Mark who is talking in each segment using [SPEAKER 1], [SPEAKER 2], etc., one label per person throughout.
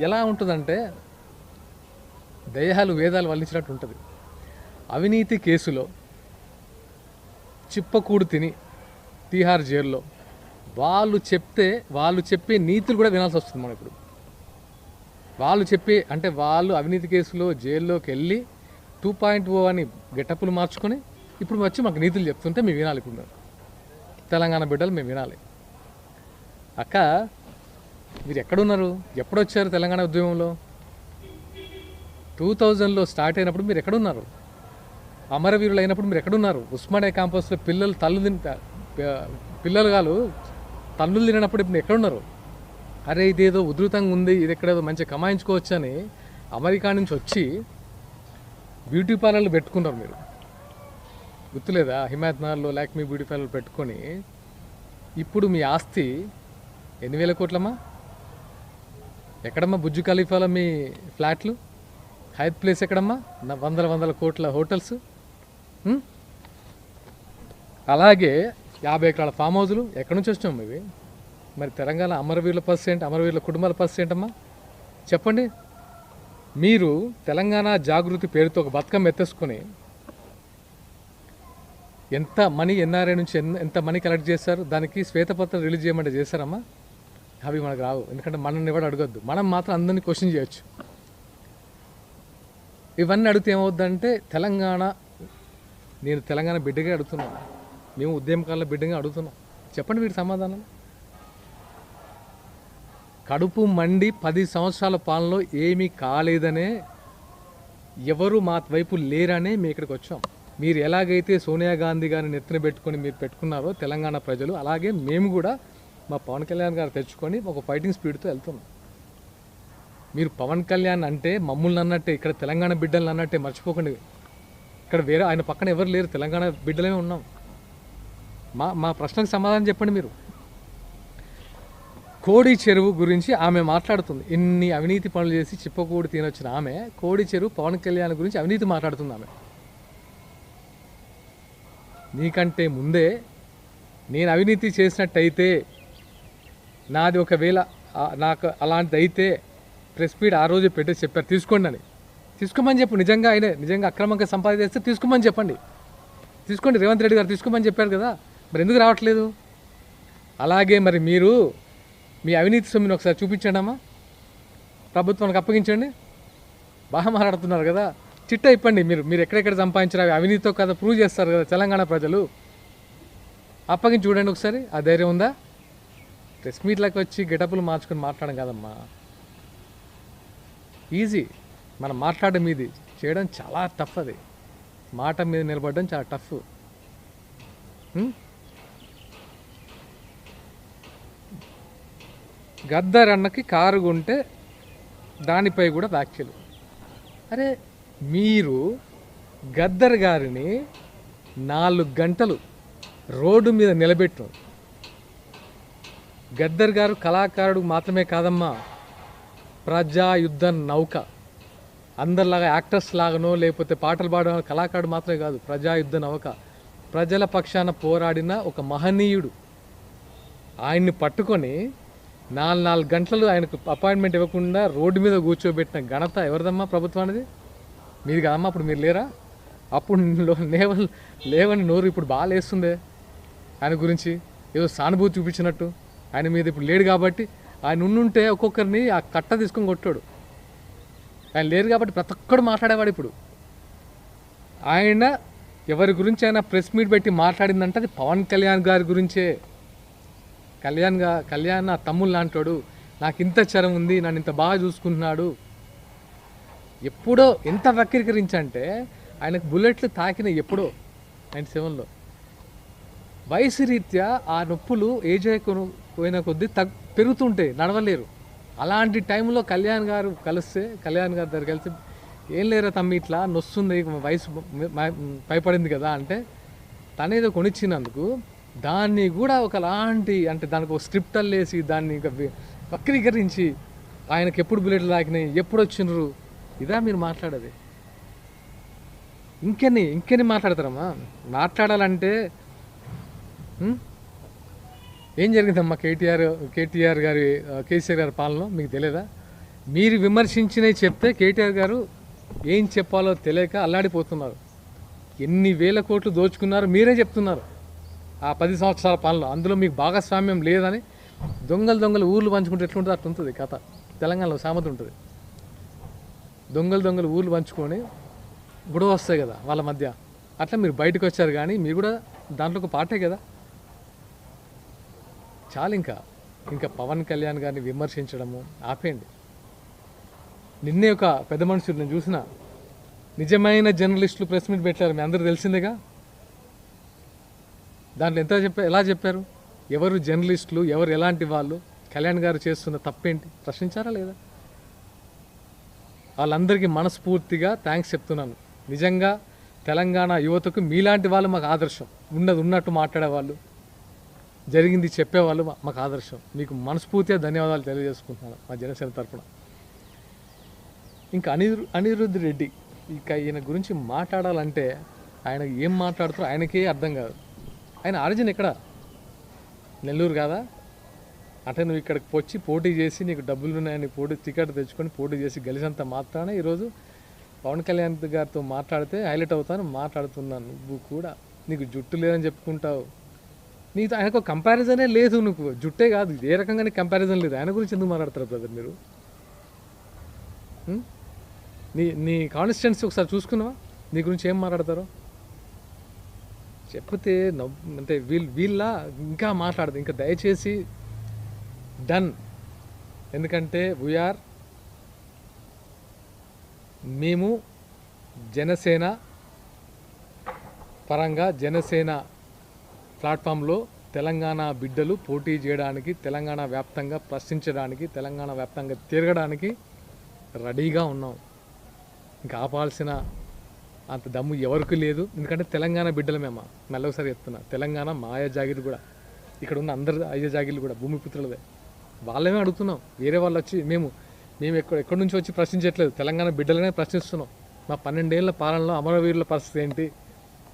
[SPEAKER 1] ఎలా ఉంటుందంటే దయ్యాలు వేదాలు వల్లించినట్టు ఉంటుంది. అవినీతి కేసులో చిప్పకూడు తిని తీహార్ జైల్లో వాళ్ళు చెప్పే నీతులు కూడా వినాల్సి వస్తుంది. మనం ఇప్పుడు వాళ్ళు అవినీతి కేసులో జైల్లోకి వెళ్ళి 2.0 అని గెటప్పులు మార్చుకొని ఇప్పుడు వచ్చి మాకు నీతులు చెప్తుంటే మేము వినాలి. ఇప్పుడు మేము తెలంగాణ బిడ్డలు మేము వినాలి. అక్క, మీరు ఎక్కడున్నారు? ఎప్పుడొచ్చారు తెలంగాణ ఉద్యమంలో? 2000లో స్టార్ట్ అయినప్పుడు మీరు ఎక్కడున్నారు? అమరవీరులు అయినప్పుడు మీరు ఎక్కడున్నారు? ఉస్మానియా క్యాంపస్లో పిల్లలు తల్లులు తినప్పుడు ఇప్పుడు ఎక్కడున్నారు? అరే ఇదేదో ఉధృతంగా ఉంది, ఇది ఎక్కడేదో మంచిగా కమాయించుకోవచ్చు అని అమెరికా నుంచి వచ్చి బ్యూటీ పార్లర్లు పెట్టుకున్నారు. మీరు గుర్తులేదా? హిమాయత్ నగర్లో లాక్మీ బ్యూటీ పార్లర్ పెట్టుకొని ఇప్పుడు మీ ఆస్తి 8,000 కోట్లమ్మా. ఎక్కడమ్మా బుజ్జు ఖలీఫాలో మీ ఫ్లాట్లు? హైత్ ప్లేస్ ఎక్కడమ్మా? వందల కోట్ల హోటల్స్. అలాగే 50 ఎకరాల ఫామ్ హౌజులు ఎక్కడి నుంచి వచ్చినాం ఇవి? మరి తెలంగాణ అమరవీరుల పర్సెంట్, అమరవీరుల కుటుంబాల పర్సెంట్ అమ్మా చెప్పండి. మీరు తెలంగాణ జాగృతి పేరుతో ఒక బతుకమ్మ ఎత్తేసుకొని ఎంత మనీ ఎన్ఆర్ఐ నుంచి ఎంత మనీ కలెక్ట్ చేశారు? దానికి శ్వేతపత్రం రిలీజ్ చేయమంటే చేశారమ్మా? అవి మనకు రావు, ఎందుకంటే మనల్ని ఎవరు అడగద్దు. మనం మాత్రం అందరినీ క్వశ్చన్ చేయొచ్చు. ఇవన్నీ అడిగితే ఏమవుద్దంటే నేను తెలంగాణ బిడ్డగా అడుగుతున్నాను, మేము ఉద్యమకాల బిడ్డగా అడుగుతున్నాం. చెప్పండి వీటి సమాధానం. కడుపు మండి 10 సంవత్సరాల పాలనలో ఏమీ కాలేదనే, ఎవరు మా వైపు లేరనే మేము ఇక్కడికి వచ్చాం. మీరు ఎలాగైతే సోనియా గాంధీ గారిని నెత్తిన పెట్టుకొని మీరు పెట్టుకున్నారో తెలంగాణ ప్రజలు, అలాగే మేము కూడా మా పవన్ కళ్యాణ్ గారు తెచ్చుకొని ఒక ఫైటింగ్ స్పీడ్తో వెళ్తున్నాం. మీరు పవన్ కళ్యాణ్ అంటే మమ్మల్ని అన్నట్టే, ఇక్కడ తెలంగాణ బిడ్డలను అన్నట్టే మర్చిపోకండి. ఇక్కడ వేరే ఆయన పక్కన ఎవరు లేరు, తెలంగాణ బిడ్డలమే ఉన్నాం. మా ప్రశ్నకు సమాధానం చెప్పండి. మీరు కోడి చెరువు గురించి ఆమె మాట్లాడుతుంది. ఇన్ని అవినీతి పనులు చేసి చిప్పకూడి తినొచ్చిన ఆమె కోడి చెరువు పవన్ కళ్యాణ్ గురించి అవినీతి మాట్లాడుతుంది. ఆమె నీకంటే ముందే నేను అవినీతి చేసినట్టయితే, నాది ఒకవేళ నాకు అలాంటిది అయితే ప్రెస్ మీట్ ఆ రోజే పెట్టి చెప్పారు తీసుకోండి అని. తీసుకోమని చెప్పు. నిజంగా అక్రమంగా సంపాదిస్తే తీసుకోమని చెప్పండి. తీసుకోండి. రేవంత్ రెడ్డి గారు తీసుకోమని చెప్పారు కదా, మరి ఎందుకు రావట్లేదు? అలాగే మరి మీరు మీ అవినీతి సొమ్ముని ఒకసారి చూపించండి అమ్మా, ప్రభుత్వానికి అప్పగించండి. బాగా మాట్లాడుతున్నారు కదా, చిట్ట ఇప్పండి. మీరు ఎక్కడెక్కడ సంపాదించారు అవి అవినీతితో కదా ప్రూవ్ చేస్తారు కదా తెలంగాణ ప్రజలు. అప్పగించి చూడండి ఒకసారి. ఆ ధైర్యం ఉందా? ప్రెస్ మీట్లకు వచ్చి గెటప్పులు మార్చుకొని మాట్లాడడం కాదమ్మా. ఈజీ. మనం మాట్లాడడం మీది, చేయడం చాలా టఫ్. అది మాట మీద నిలబడడం చాలా టఫ్. గద్దర్ అన్నకి కారు కొంటే దానిపై కూడా వ్యాఖ్యలు. అరే మీరు గద్దర్ గారిని 4 గంటలు రోడ్డు మీద నిలబెట్టారు. గద్దర్ గారు కళాకారుడు మాత్రమే కాదమ్మా, ప్రజాయుద్ధ నౌక. అందరిలాగా యాక్టర్స్ లాగానో లేకపోతే పాటలు పాడడం కళాకారుడు మాత్రమే కాదు, ప్రజాయుద్ధ నౌక. ప్రజల పక్షాన పోరాడిన ఒక మహనీయుడు. ఆయన్ని పట్టుకొని 4 గంటలు ఆయనకు అపాయింట్మెంట్ ఇవ్వకుండా రోడ్డు మీద కూర్చోబెట్టిన ఘనత ఎవరిదమ్మా? ప్రభుత్వానిది, మీది కదమ్మా. అప్పుడు మీరు లేరా? అప్పుడు లేవని నోరు ఇప్పుడు బాగా లేస్తుందే ఆయన గురించి, ఏదో సానుభూతి చూపించినట్టు. ఆయన మీద ఇప్పుడు లేడు కాబట్టి, ఆయన ఉండుంటే ఒక్కొక్కరిని ఆ కట్ట తీసుకొని కొట్టాడు. ఆయన లేరు కాబట్టి ప్రతి ఒక్కడు మాట్లాడేవాడు. ఇప్పుడు ఆయన ఎవరి గురించి అయినా ప్రెస్ మీట్ పెట్టి మాట్లాడిందంటే అది పవన్ కళ్యాణ్ గారి గురించే. కళ్యాణ్ నా తమ్ముళ్ళు లాంటాడు, నాకు ఇంత చరం ఉంది, నన్ను ఇంత బాగా చూసుకుంటున్నాడు. ఎప్పుడో ఎంత వక్రీకరించంటే ఆయనకు బుల్లెట్లు తాకిన ఎప్పుడో 97లో. వయసు రీత్యా ఆ నొప్పులు ఏజ్ అయిపోయిన కొద్దీ పెరుగుతుంటాయి, నడవలేరు. అలాంటి టైంలో కళ్యాణ్ గారు దగ్గరికి వెళ్తే, ఏం లేరా తమ్మి ఇట్లా నొస్తుంది, వయసు పైపడింది కదా అంటే, తనేదో కొనిచ్చినందుకు దాన్ని కూడా ఒకలాంటి అంటే దానికి ఒక స్క్రిప్ట్ అల్లేసి దాన్ని వక్రీకరించి ఆయనకు ఎప్పుడు బుల్లెట్లు తాకినాయి, ఎప్పుడు వచ్చిండ్రు, ఇదా మీరు మాట్లాడేది? ఇంకెన్ని మాట్లాడతారమ్మా? మాట్లాడాలంటే ఏం జరిగిందమ్మా కేసీఆర్ గారి పాలనలో మీకు తెలియదా? మీరు విమర్శించినవి చెప్తే కేటీఆర్ గారు ఏం చెప్పాలో తెలియక అల్లాడిపోతున్నారు. ఎన్ని వేల కోట్లు దోచుకున్నారో మీరే చెప్తున్నారు ఆ 10 సంవత్సరాల పాలనలో. అందులో మీకు భాగస్వామ్యం లేదని దొంగలు ఊర్లు పంచుకుంటే ఎట్లుంటుంది అట్లా ఉంటుంది కథ. తెలంగాణలో సామెత ఉంటుంది, దొంగలు ఊర్లు పంచుకొని గొడవ వస్తాయి కదా వాళ్ళ మధ్య. అట్లా మీరు బయటకు వచ్చారు, కానీ మీరు కూడా దాంట్లో ఒక పార్టే కదా. చాలు ఇంకా పవన్ కళ్యాణ్ గారిని విమర్శించడము ఆపేయండి. నిన్నే ఒక పెద్ద మనుషులు నేను చూసిన నిజమైన జర్నలిస్టులు ప్రెస్ మీట్ పెట్టారు, మీ అందరూ తెలిసిందేగా. దాంట్లో ఎలా చెప్పారు, ఎవరు జర్నలిస్టులు, ఎవరు ఎలాంటి వాళ్ళు, కళ్యాణ్ గారు చేస్తున్న తప్పేంటి ప్రశ్నించారా లేదా? వాళ్ళందరికీ మనస్ఫూర్తిగా థ్యాంక్స్ చెప్తున్నాను. నిజంగా తెలంగాణ యువతకు మీలాంటి వాళ్ళు మాకు ఆదర్శం. ఉన్నట్టు మాట్లాడేవాళ్ళు, జరిగింది చెప్పేవాళ్ళు మాకు ఆదర్శం. మీకు మనస్ఫూర్తిగా ధన్యవాదాలు తెలియజేసుకుంటున్నాను మా జనసేన తరఫున. ఇంకా అనిరుద్ధ్ రెడ్డి, ఈయన గురించి మాట్లాడాలంటే ఆయన ఏం మాట్లాడుతారో ఆయనకే అర్థం కాదు. ఆయన ఆరిజిన్ ఎక్కడ? నెల్లూరు కాదా? అంటే నువ్వు ఇక్కడికి వచ్చి పోటీ చేసి నీకు డబ్బులు ఉన్నాయని టికెట్ తెచ్చుకొని పోటీ చేసి గెలిచినంత మాత్రాన ఈరోజు పవన్ కళ్యాణ్ గారితో మాట్లాడితే హైలైట్ అవుతాను మాట్లాడుతున్నాను. నువ్వు కూడా నీకు జుట్టు లేదని చెప్పుకుంటావు. నీకు ఆయనకు కంపారిజనే లేదు. నువ్వు జుట్టే కాదు, ఏ రకంగా నీకు కంపారిజన్ లేదు. ఆయన గురించి ఎందుకు మాట్లాడతారు బ్రదర్ మీరు? నీ కాన్స్టిట్యున్సీ ఒకసారి చూసుకున్నావా? నీ గురించి ఏం మాట్లాడతారో చెప్తే అంటే వీళ్ళ ఇంకా మాట్లాడదు. ఇంకా దయచేసి డన్. ఎందుకంటే మేము జనసేన పరంగా జనసేన ప్లాట్ఫామ్లో తెలంగాణ బిడ్డలు పోటీ చేయడానికి, తెలంగాణ వ్యాప్తంగా ప్రశ్నించడానికి, తెలంగాణ వ్యాప్తంగా తిరగడానికి రెడీగా ఉన్నాం. ఇంకా ఆపాల్సిన అంత దమ్ము ఎవరికి లేదు. ఎందుకంటే తెలంగాణ బిడ్డలమేమా. మళ్ళీ ఒకసారి చెప్తున్నా, తెలంగాణ మా అయ్య జాగిరి కూడా, ఇక్కడ ఉన్న అందరి అయ్య జాగిర్లు కూడా భూమిపుత్రులదే. వాళ్ళమే అడుగుతున్నాం. వేరే వాళ్ళు వచ్చి మేము ఎక్కడి నుంచి వచ్చి ప్రశ్నించట్లేదు, తెలంగాణ బిడ్డలనే ప్రశ్నిస్తున్నాం. మా 12 ఏళ్ల పాలనలో అమరవీరుల పరిస్థితి ఏంటి,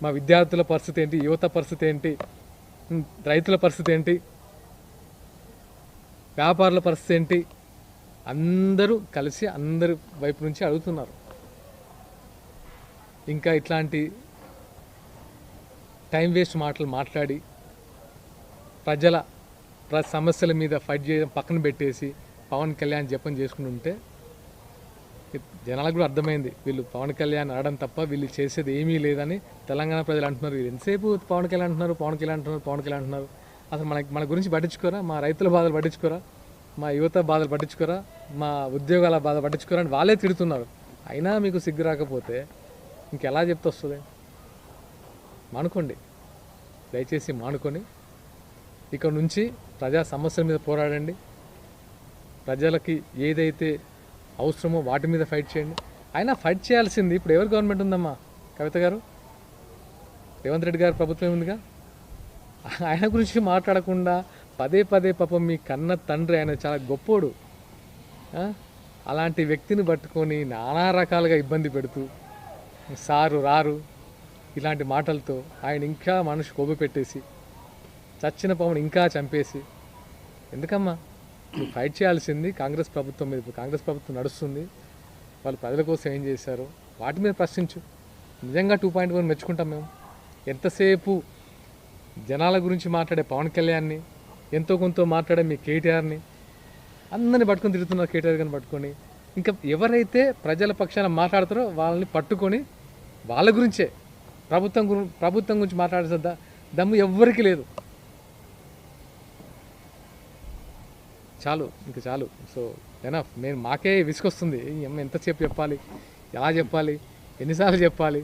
[SPEAKER 1] మా విద్యార్థుల పరిస్థితి ఏంటి, యువత పరిస్థితి ఏంటి, రైతుల పరిస్థితి ఏంటి, వ్యాపారుల పరిస్థితి ఏంటి, అందరూ కలిసి అందరి వైపు నుంచి అడుగుతున్నారు. ఇంకా ఇట్లాంటి టైం వేస్ట్ మాటలు మాట్లాడి ప్రజల సమస్యల మీద ఫైట్ చేయడం పక్కన పెట్టేసి పవన్ కళ్యాణ్ జపం చేసుకుని ఉంటే జనాలకు కూడా అర్థమైంది, వీళ్ళు పవన్ కళ్యాణ్ ఆడడం తప్ప వీళ్ళు చేసేది ఏమీ లేదని తెలంగాణ ప్రజలు అంటున్నారు. వీళ్ళు ఎంతసేపు పవన్ కళ్యాణ్ అంటున్నారు. అసలు మన గురించి పట్టించుకోరా? మా రైతుల బాధలు పట్టించుకోరా? మా యువత బాధలు పట్టించుకోరా? మా ఉద్యోగాల బాధ పట్టించుకోరా అని వాళ్ళే తిడుతున్నారు. అయినా మీకు సిగ్గు రాకపోతే ఇంకెలా చెప్తే వస్తుంది? మానుకోండి, దయచేసి మానుకొని ఇక్కడ నుంచి ప్రజా సమస్యల మీద పోరాడండి. ప్రజలకి ఏదైతే అవసరమో వాటి మీద ఫైట్ చేయండి. అయినా ఫైట్ చేయాల్సింది ఇప్పుడు ఎవరు గవర్నమెంట్ ఉందమ్మా? కవిత గారు, రేవంత్ రెడ్డి గారు ప్రభుత్వం ఉందిగా. ఆయన గురించి మాట్లాడకుండా పదే పాపం మీ కన్న తండ్రి, ఆయన చాలా గొప్పోడు, అలాంటి వ్యక్తిని పట్టుకొని నానా రకాలుగా ఇబ్బంది పెడుతూ సారు రారు ఇలాంటి మాటలతో ఆయన ఇంకా మనిషి కొవ్వు పెట్టేసి చచ్చిన పవన్ ఇంకా చంపేసి ఎందుకమ్మా? నువ్వు ఫైట్ చేయాల్సింది కాంగ్రెస్ ప్రభుత్వం మీద. ఇప్పుడు కాంగ్రెస్ ప్రభుత్వం నడుస్తుంది, వాళ్ళు ప్రజల కోసం ఏం చేశారో వాటి మీద ప్రశ్నించు. నిజంగా 2.1 మెచ్చుకుంటాం మేము. ఎంతసేపు జనాల గురించి మాట్లాడే పవన్ కళ్యాణ్ని, ఎంతో కొంత మాట్లాడే మీ కేటీఆర్ని అందరిని పట్టుకొని తిరుగుతున్నారు. కేటీఆర్ గారిని పట్టుకొని ఇంకా ఎవరైతే ప్రజల పక్షాన మాట్లాడతారో వాళ్ళని పట్టుకొని వాళ్ళ గురించే ప్రభుత్వం గురించి మాట్లాడే దమ్ము ఎవ్వరికి లేదు. చాలు, ఇంకా చాలు. So enough. మాకే విసుకొస్తుంది, ఎంతసేపు చెప్పాలి, ఎలా చెప్పాలి, ఎన్నిసార్లు చెప్పాలి?